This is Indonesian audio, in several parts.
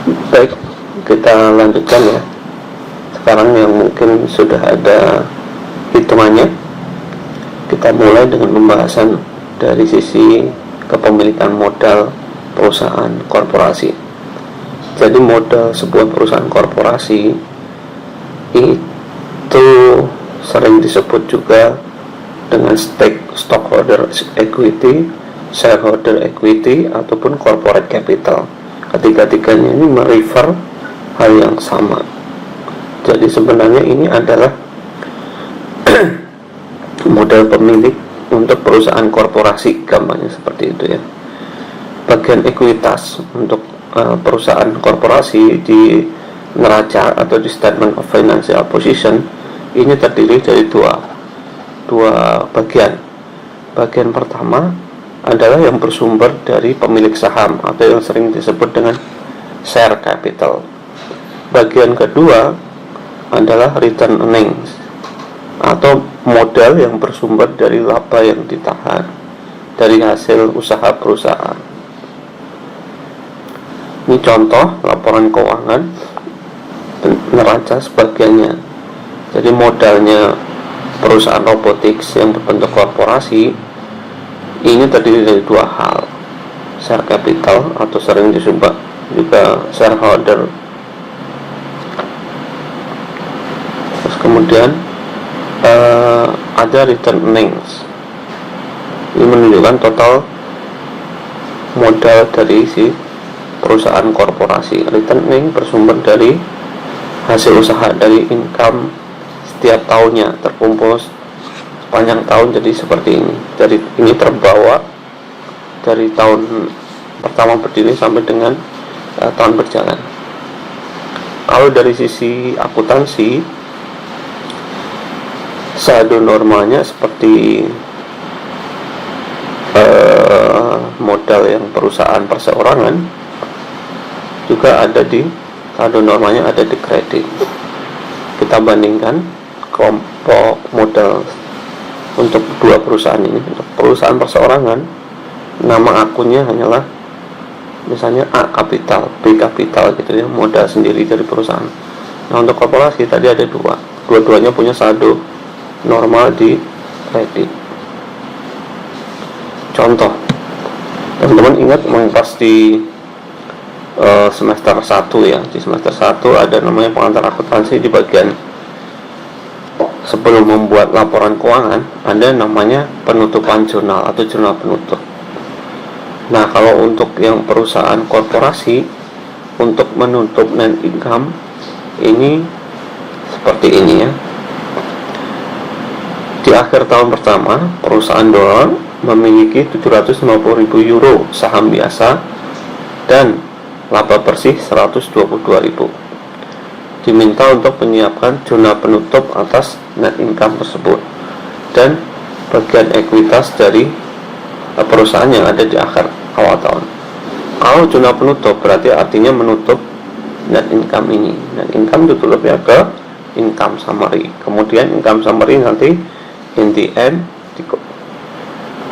Baik, kita lanjutkan ya. Sekarang yang mungkin sudah ada hitungannya, kita mulai dengan pembahasan dari sisi kepemilikan modal perusahaan korporasi. Jadi modal sebuah perusahaan korporasi itu sering disebut juga dengan stockholder equity, shareholder equity, ataupun corporate capital. Ketiga-tiganya ini merefer hal yang sama. Jadi sebenarnya ini adalah model pemilik untuk perusahaan korporasi, gampangnya seperti itu ya. Bagian ekuitas untuk perusahaan korporasi di neraca atau di statement of financial position ini terdiri dari dua bagian. Bagian pertama adalah yang bersumber dari pemilik saham atau yang sering disebut dengan share capital. Bagian kedua adalah return earnings atau modal yang bersumber dari laba yang ditahan dari hasil usaha perusahaan. Ini contoh laporan keuangan neraca sebagiannya. Jadi modalnya perusahaan robotics yang berbentuk korporasi ini terdiri dari dua hal, share capital atau sering disebut juga shareholder. Terus kemudian ada return earnings. Ini menunjukkan total modal dari si perusahaan korporasi. Return earnings bersumber dari hasil usaha, dari income setiap tahunnya terkumpul sepanjang tahun, jadi seperti ini. Jadi ini terbawa dari tahun pertama berdiri sampai dengan tahun berjalan. Kalau dari sisi akuntansi, saldo normalnya seperti modal yang perusahaan perseorangan juga ada di saldo normalnya, ada di kredit. Kita bandingkan kelompok modal untuk dua perusahaan ini. Untuk perusahaan perseorangan, nama akunnya hanyalah misalnya A kapital, B kapital gitu ya, modal sendiri dari perusahaan. Nah untuk korporasi tadi ada dua-duanya punya saldo normal di kredit. Contoh, teman-teman ingat pas di semester 1 ya, di semester 1 ada namanya pengantar akuntansi. Di bagian sebelum membuat laporan keuangan ada namanya penutupan jurnal atau jurnal penutup. Nah kalau untuk yang perusahaan korporasi, untuk menutup net income ini seperti ini ya. Di akhir tahun pertama, perusahaan dolar memiliki 750.000 euro saham biasa dan laba bersih 122.000. Diminta untuk menyiapkan jurnal penutup atas net income tersebut dan bagian ekuitas dari perusahaan yang ada di akhir awal tahun. Kalau jurnal penutup berarti artinya menutup net income ini. Net income ditutup ya ke income summary. Kemudian income summary nanti in the end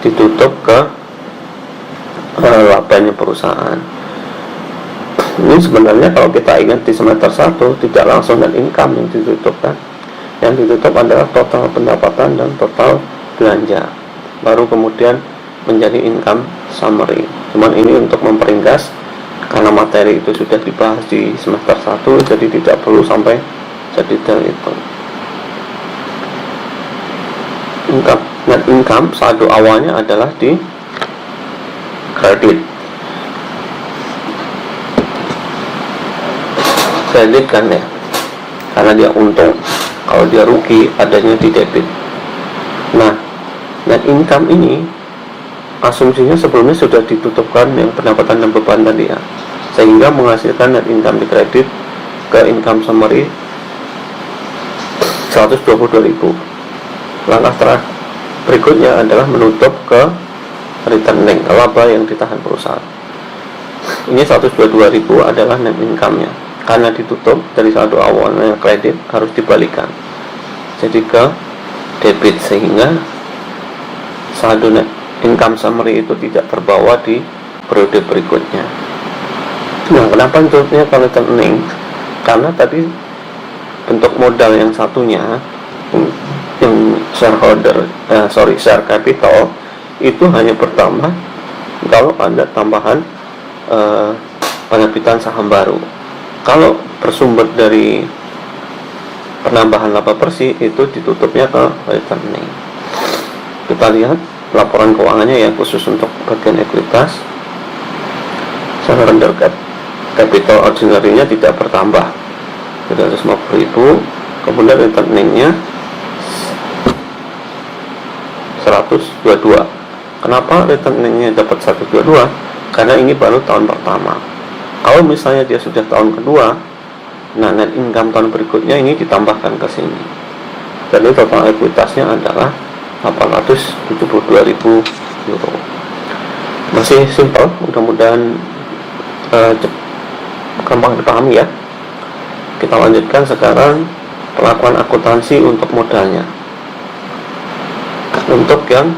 ditutup ke labanya perusahaan. Ini sebenarnya kalau kita ingat di semester 1 tidak langsung net income yang ditutup kan. Yang ditutup adalah total pendapatan dan total belanja. Baru kemudian menjadi income summary. Cuman ini untuk memperingkas karena materi itu sudah dibahas di semester 1, jadi tidak perlu sampai sedetail itu. Net income saldo awalnya adalah di kredit. Kredit kan ya, karena dia untung. Kalau dia rugi adanya di debit. Nah, net income ini asumsinya sebelumnya sudah ditutupkan yang pendapatan dan beban tadi ya, sehingga menghasilkan net income di kredit ke income summary 122.000. Langkah berikutnya adalah menutup ke returning, ke laba yang ditahan perusahaan. Ini 122.000 adalah net income-nya. Karena ditutup dari saldo awalnya kredit harus dibalikan jadi ke debit, sehingga saldo net income summary itu tidak terbawa di periode berikutnya. Nah, kenapa disebutnya return earning? Karena tadi bentuk modal yang satunya, yang share capital itu hanya bertambah kalau ada tambahan penerbitan saham baru. Kalau bersumber dari penambahan laba bersih, itu ditutupnya ke return earning. Kita lihat laporan keuangannya ya, khusus untuk bagian ekuitas. Surrender capital ordinary-nya tidak bertambah, 350.000. Kemudian return earning-nya 122. Kenapa return earning-nya dapat 122? Karena ini baru tahun pertama. Kalau misalnya dia sudah tahun kedua, nah net income tahun berikutnya ini ditambahkan ke sini. Jadi total ekuitasnya adalah 872.000 euro. Masih simple, mudah-mudahan gampang dipahami ya. Kita lanjutkan sekarang pelakuan akuntansi untuk modalnya. Untuk yang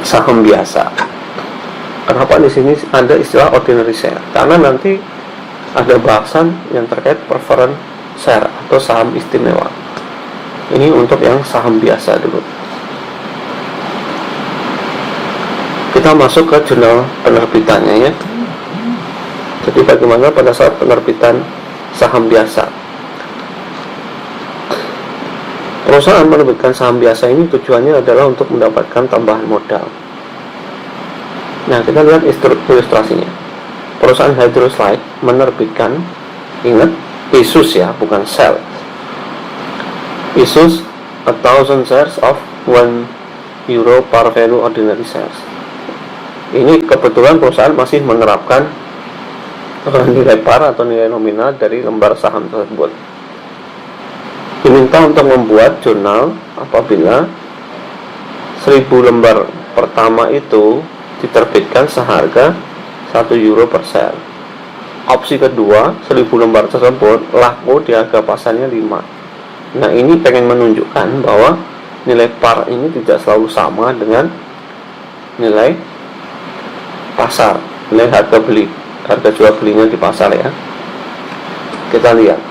saham biasa, kenapa di sini ada istilah ordinary share? Karena nanti ada bahasan yang terkait preference share atau saham istimewa. Ini untuk yang saham biasa dulu. Kita masuk ke jurnal penerbitannya ya. Jadi bagaimana pada saat penerbitan saham biasa? Perusahaan menerbitkan saham biasa ini tujuannya adalah untuk mendapatkan tambahan modal. Nah, kita lihat ilustrasinya. Perusahaan Hydroslide menerbitkan, ingat, issues ya, bukan sell. Issues 1,000 shares of €1 par value ordinary shares. Ini kebetulan perusahaan masih menerapkan nilai par atau nilai nominal dari lembar saham tersebut. Diminta untuk membuat jurnal apabila 1.000 lembar pertama itu diterbitkan seharga €1 per share. Opsi kedua, 1.000 lembar tersebut laku di harga pasarnya 5. Nah, ini pengen menunjukkan bahwa nilai par ini tidak selalu sama dengan nilai pasar, nilai harga jual belinya di pasar ya. Kita lihat.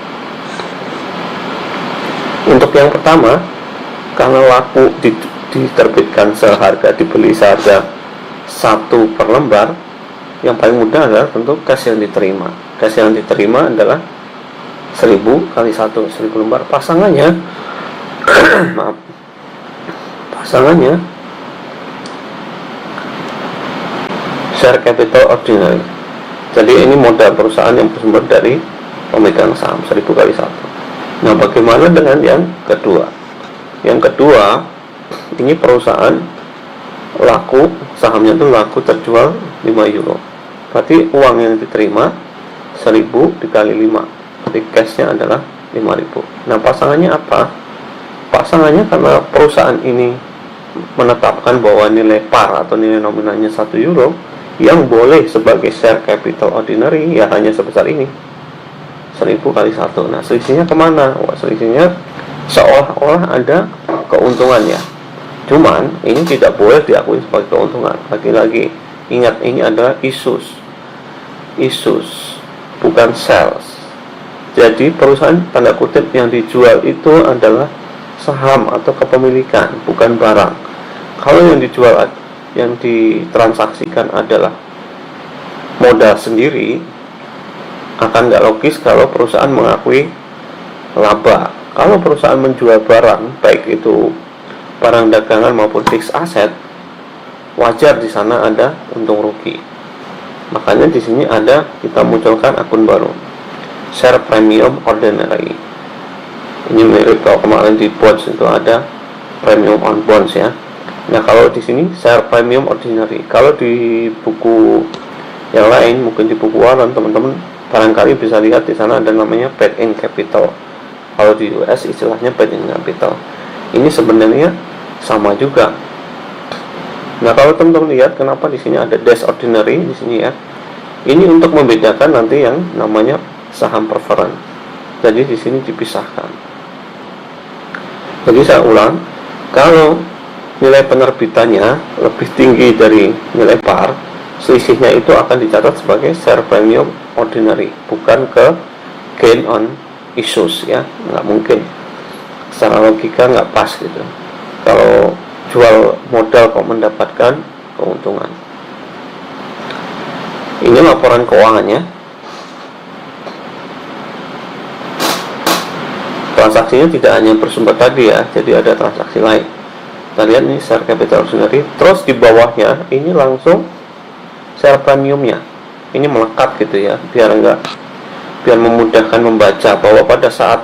Untuk yang pertama, karena laku diterbitkan dibeli seharga 1 per lembar, yang paling mudah adalah tentu cash yang diterima. Cash yang diterima adalah 1.000 kali 1.000 lembar. Pasangannya pasangannya share capital ordinary. Jadi ini modal perusahaan yang bersumber dari pemegang saham 1.000 kali 1. Nah, bagaimana dengan yang kedua? Yang kedua, ini perusahaan laku, sahamnya itu laku terjual €5. Berarti uang yang diterima 1.000 dikali 5. Berarti cashnya adalah 5.000. Nah, pasangannya apa? Pasangannya karena perusahaan ini menetapkan bahwa nilai par atau nilai nominalnya €1, yang boleh sebagai share capital ordinary ya hanya sebesar ini, 1.000 kali 1. Nah, selisihnya kemana? Wah, selisihnya seolah-olah ada keuntungan ya. Cuman ini tidak boleh diakui sebagai keuntungan. Lagi-lagi ingat, ini adalah issues, bukan sales. Jadi perusahaan tanda kutip yang dijual itu adalah saham atau kepemilikan, bukan barang. Kalau yang dijual, yang ditransaksikan adalah modal sendiri, akan nggak logis kalau perusahaan mengakui laba. Kalau perusahaan menjual barang, baik itu barang dagangan maupun fixed asset, wajar di sana ada untung rugi. Makanya di sini kita munculkan akun baru, share premium ordinary. Ini mirip kalau kemarin di bonds itu ada premium on bonds ya. Nah, kalau di sini share premium ordinary. Kalau di buku yang lain, mungkin di buku Warren, teman-teman barangkali bisa lihat di sana ada namanya paid in capital. Kalau di US istilahnya paid in capital. Ini sebenarnya sama juga. Nah, kalau teman-teman lihat kenapa di sini ada dash ordinary di sini ya. Ini untuk membedakan nanti yang namanya saham preference. Jadi di sini dipisahkan. Jadi saya ulang, kalau nilai penerbitannya lebih tinggi dari nilai par, selisihnya itu akan dicatat sebagai share premium ordinary, bukan ke gain on issues ya. Nggak mungkin, secara logika nggak pas gitu. Kalau jual modal kok mendapatkan keuntungan. Ini laporan keuangannya. Transaksinya tidak hanya bersumber tadi ya, jadi ada transaksi lain. Kita lihat nih share capital ordinary, terus di bawahnya ini langsung share premiumnya. Ini melekat gitu ya, biar memudahkan membaca bahwa pada saat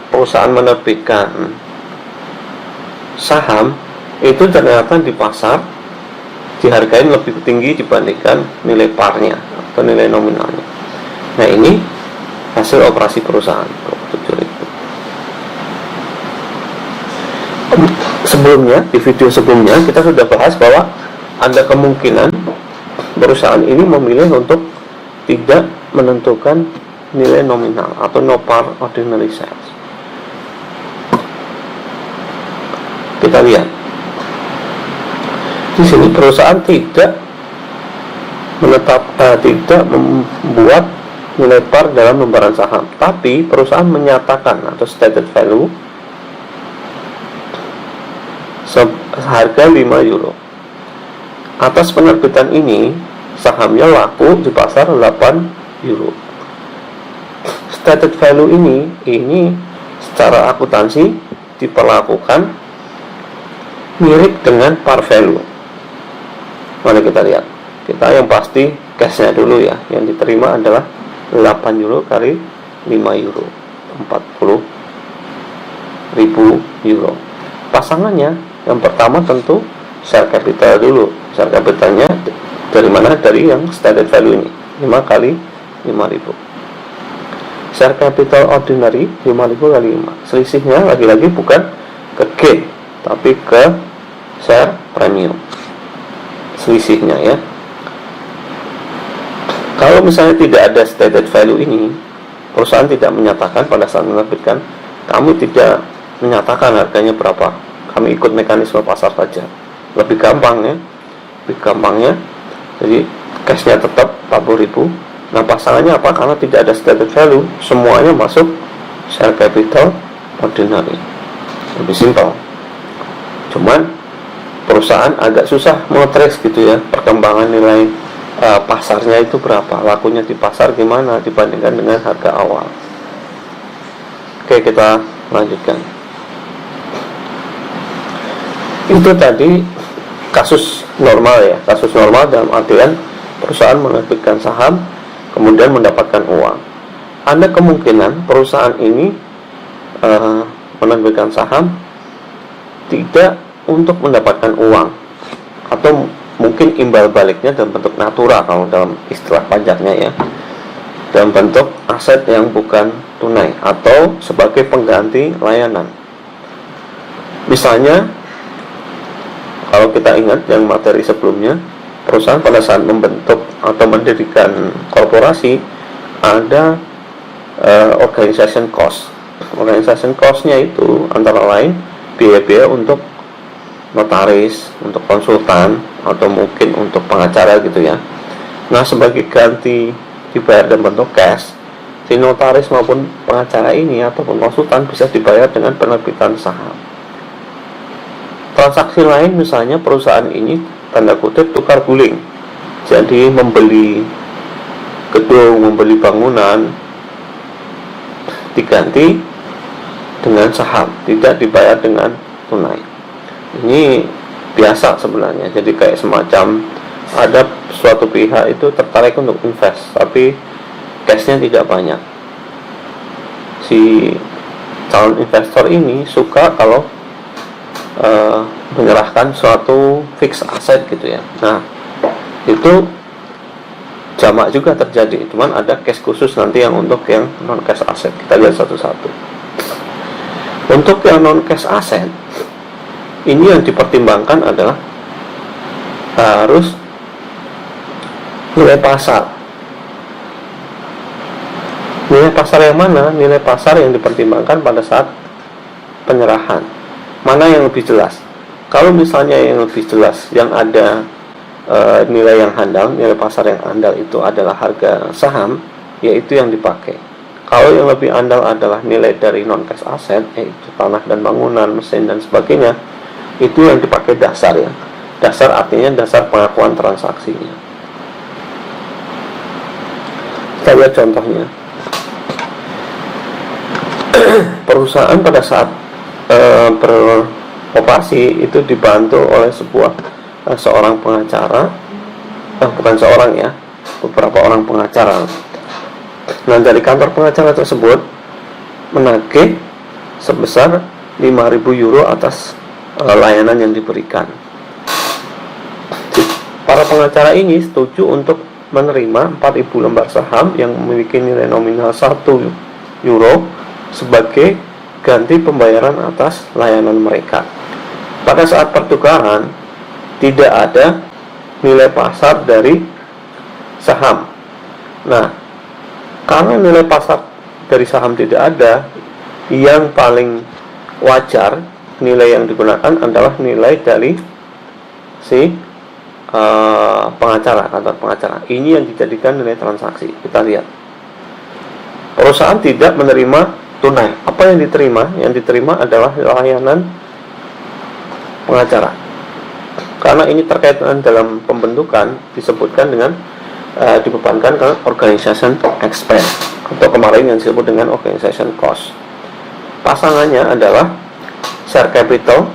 perusahaan menerbitkan saham itu ternyata di pasar dihargai lebih tinggi dibandingkan nilai parnya atau nilai nominalnya. Nah, ini hasil operasi perusahaan. Sebelumnya, di video sebelumnya kita sudah bahas bahwa ada kemungkinan perusahaan ini memilih untuk tidak menentukan nilai nominal atau no par ordinary shares. Kita lihat di sini perusahaan tidak membuat nilai par dalam lembaran saham, tapi perusahaan menyatakan atau stated value seharga 5 euro. Atas penerbitan ini, sahamnya laku di pasar 8 euro. Stated value ini secara akuntansi diperlakukan mirip dengan par value. Mari kita lihat. Kita yang pasti cashnya dulu ya. Yang diterima adalah 8 euro kali 5 euro, 40.000 euro. Pasangannya yang pertama tentu share capital dulu. Share capitalnya dari mana? Dari yang stated value ini, 5 kali 5.000. Share capital ordinary 5.000 kali 5. Selisihnya lagi-lagi bukan ke gain, tapi ke share premium. Selisihnya ya. Kalau misalnya tidak ada stated value ini, perusahaan tidak menyatakan pada saat menerbitkan, kamu tidak menyatakan harganya berapa, kami ikut mekanisme pasar saja. Lebih gampang ya, jadi cashnya tetap 40.000. Nah, pasangannya apa? Karena tidak ada stated value, semuanya masuk share capital ordinary. Lebih simpel. Cuman perusahaan agak susah mau-trace gitu ya, perkembangan nilai pasarnya itu berapa, lakunya di pasar gimana dibandingkan dengan harga awal. Oke, kita lanjutkan. Itu tadi kasus normal ya, kasus normal dalam artian perusahaan menerbitkan saham kemudian mendapatkan uang. Ada kemungkinan perusahaan ini menerbitkan saham tidak untuk mendapatkan uang, atau mungkin imbal baliknya dalam bentuk natura kalau dalam istilah pajaknya ya, dalam bentuk aset yang bukan tunai atau sebagai pengganti layanan. Misalnya kalau kita ingat yang materi sebelumnya, perusahaan pada saat membentuk atau mendirikan korporasi ada organization cost. Organization cost-nya itu antara lain biaya-biaya untuk notaris, untuk konsultan, atau mungkin untuk pengacara gitu ya. Nah, sebagai ganti dibayar dalam bentuk cash, si notaris maupun pengacara ini ataupun konsultan bisa dibayar dengan penerbitan saham. Transaksi lain misalnya perusahaan ini tanda kutip tukar guling, jadi membeli gedung, membeli bangunan diganti dengan saham, tidak dibayar dengan tunai. Ini biasa sebenarnya, jadi kayak semacam ada suatu pihak itu tertarik untuk invest, tapi cashnya tidak banyak. Si calon investor ini suka kalau menyerahkan suatu fixed asset gitu ya. Nah, itu jamak juga terjadi, cuman ada cash khusus nanti yang untuk yang non cash asset. Kita lihat satu-satu. Untuk yang non cash asset ini yang dipertimbangkan adalah harus nilai pasar. Nilai pasar yang mana? Nilai pasar yang dipertimbangkan pada saat penyerahan. Mana yang lebih jelas? Kalau misalnya yang lebih jelas, yang ada nilai yang handal, nilai pasar yang handal itu adalah harga saham, yaitu yang dipakai. Kalau yang lebih handal adalah nilai dari non-cash aset, yaitu tanah dan bangunan, mesin dan sebagainya, itu yang dipakai dasar ya. Dasar artinya dasar pengakuan transaksinya. Kita lihat contohnya. Perusahaan pada saat beroperasi itu dibantu oleh seorang pengacara, bukan seorang ya, beberapa orang pengacara. Nah, dari kantor pengacara tersebut menagih sebesar 5.000 euro atas layanan yang diberikan. Para pengacara ini setuju untuk menerima 4.000 lembar saham yang memiliki nilai nominal 1 euro sebagai ganti pembayaran atas layanan mereka. Pada saat pertukaran tidak ada nilai pasar dari saham. Nah, karena nilai pasar dari saham tidak ada, yang paling wajar nilai yang digunakan adalah nilai dari si pengacara, kantor pengacara. Ini yang dijadikan nilai transaksi. Kita lihat. Perusahaan tidak menerima tunai. Apa yang diterima? Yang diterima adalah layanan pengacara. Karena ini terkait dengan dalam pembentukan, disebutkan dengan dibebankan ke organization expense, atau kemarin yang disebut dengan organization cost. Pasangannya adalah share capital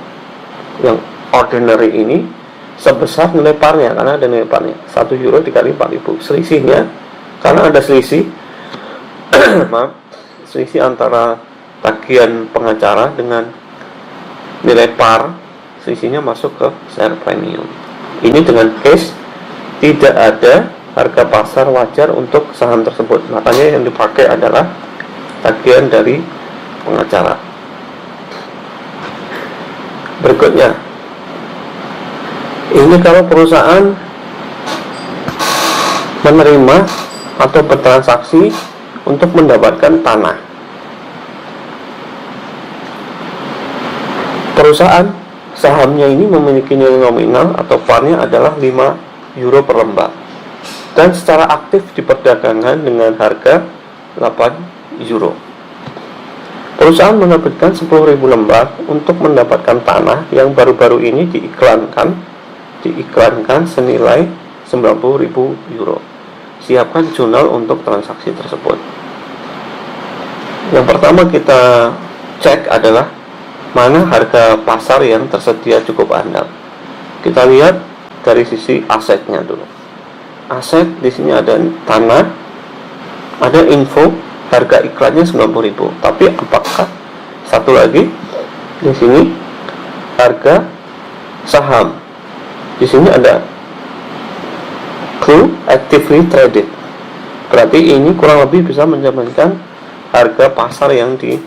yang ordinary ini sebesar nilai parnya, karena ada nilai parnya 1 euro dikali 4.000. Selisihnya, karena ada selisih selisih antara tagihan pengacara dengan nilai par, selisihnya masuk ke share premium. Ini dengan case tidak ada harga pasar wajar untuk saham tersebut, makanya yang dipakai adalah tagihan dari pengacara. Berikutnya, ini kalau perusahaan menerima atau bertransaksi untuk mendapatkan tanah. Perusahaan sahamnya ini memiliki nilai nominal atau parnya adalah 5 euro per lembar, dan secara aktif diperdagangkan dengan harga 8 euro. Perusahaan menerbitkan 10.000 lembar untuk mendapatkan tanah yang baru-baru ini diiklankan senilai 90.000 euro. Siapkan jurnal untuk transaksi tersebut. Yang pertama kita cek adalah mana harga pasar yang tersedia cukup handal. Kita lihat dari sisi asetnya dulu. Aset di sini ada tanah, ada info harga iklannya 90.000. Tapi apakah satu lagi di sini harga saham? Di sini ada clue actively traded. Berarti ini kurang lebih bisa menjaminkan harga pasar yang di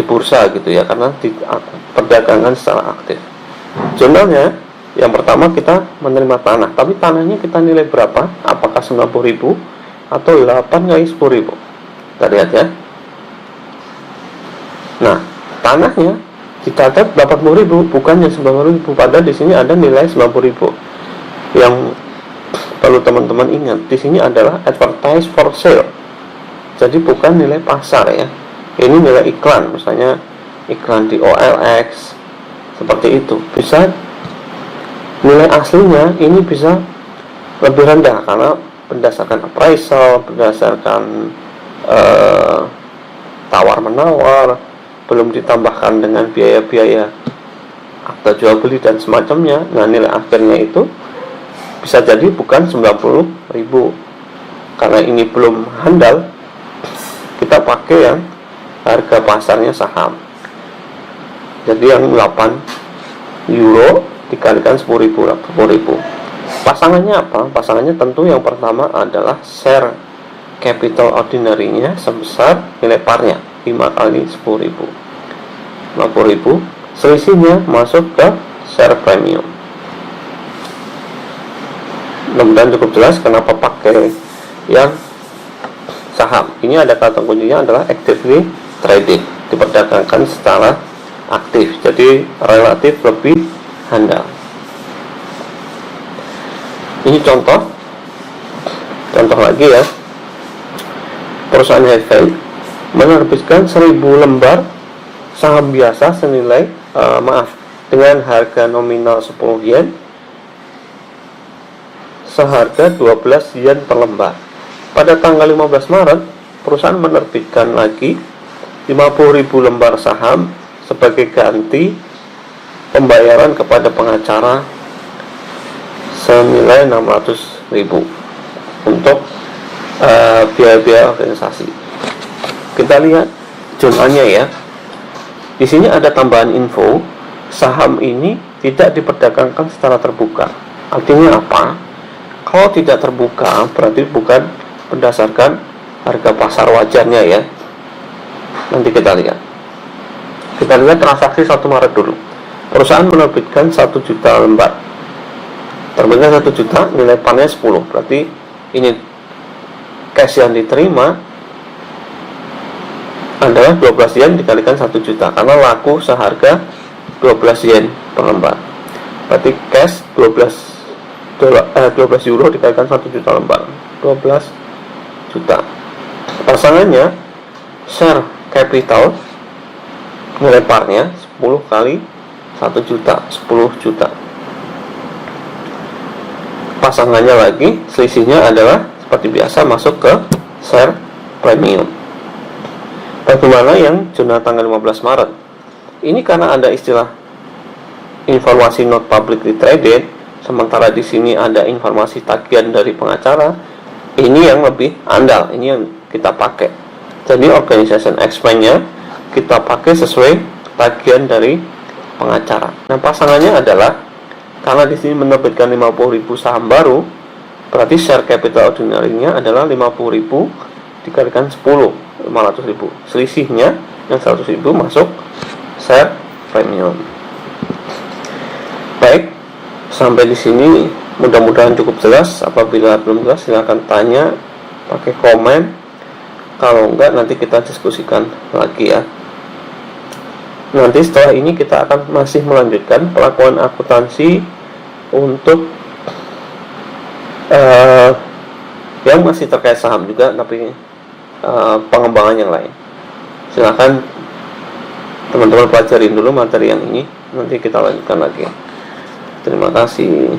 bursa gitu ya, karena perdagangan secara aktif. Jurnalnya, yang pertama kita menerima tanah, tapi tanahnya kita nilai berapa? Apakah 90.000 atau 8 kali 10.000? Kita lihat ya. Nah, tanahnya kita catat 80.000, bukannya 90.000, padahal di sini ada nilai 90.000. Yang perlu teman-teman ingat, di sini adalah advertise for sale. Jadi bukan nilai pasar ya. Ini nilai iklan, misalnya iklan di OLX seperti itu. Bisa nilai aslinya ini bisa lebih rendah karena berdasarkan appraisal, berdasarkan tawar menawar, belum ditambahkan dengan biaya-biaya akta jual beli dan semacamnya. Nah, nilai akhirnya itu bisa jadi bukan 90.000. Karena ini belum handal, kita pakai yang harga pasarnya saham. Jadi yang 8 euro dikalikan 10.000. Pasangannya apa? Pasangannya tentu yang pertama adalah share capital ordinary-nya sebesar nilai parnya 5 kali 10.000, 50.000. Selisihnya masuk ke share premium. Mudah-mudahan cukup jelas kenapa pakai yang saham. Ini ada kata kuncinya adalah actively traded, diperdagangkan secara aktif, jadi relatif lebih handal. Ini contoh lagi ya. Perusahaan Hefei menerbitkan 1000 lembar saham biasa senilai dengan harga nominal 10 yen seharga 12 yen per lembar. Pada tanggal 15 Maret, perusahaan menerbitkan lagi 50.000 lembar saham sebagai ganti pembayaran kepada pengacara senilai 600.000 untuk biaya-biaya organisasi. Kita lihat jurnalnya ya. Di sini ada tambahan info, saham ini tidak diperdagangkan secara terbuka. Artinya apa? Kalau tidak terbuka berarti bukan berdasarkan harga pasar wajarnya ya. Nanti kita lihat. Kita lihat transaksi 1 Maret dulu. Perusahaan menerbitkan 1 juta lembar. Terbitnya 1 juta, nilai pannya 10. Berarti ini cash yang diterima adalah 12 yen dikalikan 1 juta karena laku seharga 12 yen per lembar. Berarti cash 12 euro dikalikan 1 juta lembar, 12 juta. Pasangannya share capital nilai parnya 10 kali 1 juta, 10 juta. Pasangannya lagi, selisihnya adalah seperti biasa masuk ke share premium. Bagaimana yang jurnal tanggal 15 Maret? Ini karena ada istilah informasi not publicly traded, sementara di sini ada informasi tagihan dari pengacara. Ini yang lebih andal, ini yang kita pakai. Jadi organization expense-nya kita pakai sesuai tagihan dari pengacara. Nah, pasangannya adalah karena di sini menerbitkan 50.000 saham baru, berarti share capital ordinary-nya adalah 50.000 dikalikan 10. 500.000. Selisihnya yang 100.000 masuk share premium. Baik, sampai di sini mudah-mudahan cukup jelas. Apabila belum jelas silahkan tanya, pakai komen. Kalau enggak nanti kita diskusikan lagi ya. Nanti setelah ini kita akan masih melanjutkan pelakuan akuntansi untuk yang masih terkait saham juga, tapi pengembangan yang lain. Silakan teman-teman pelajarin dulu materi yang ini, nanti kita lanjutkan lagi. Terima kasih.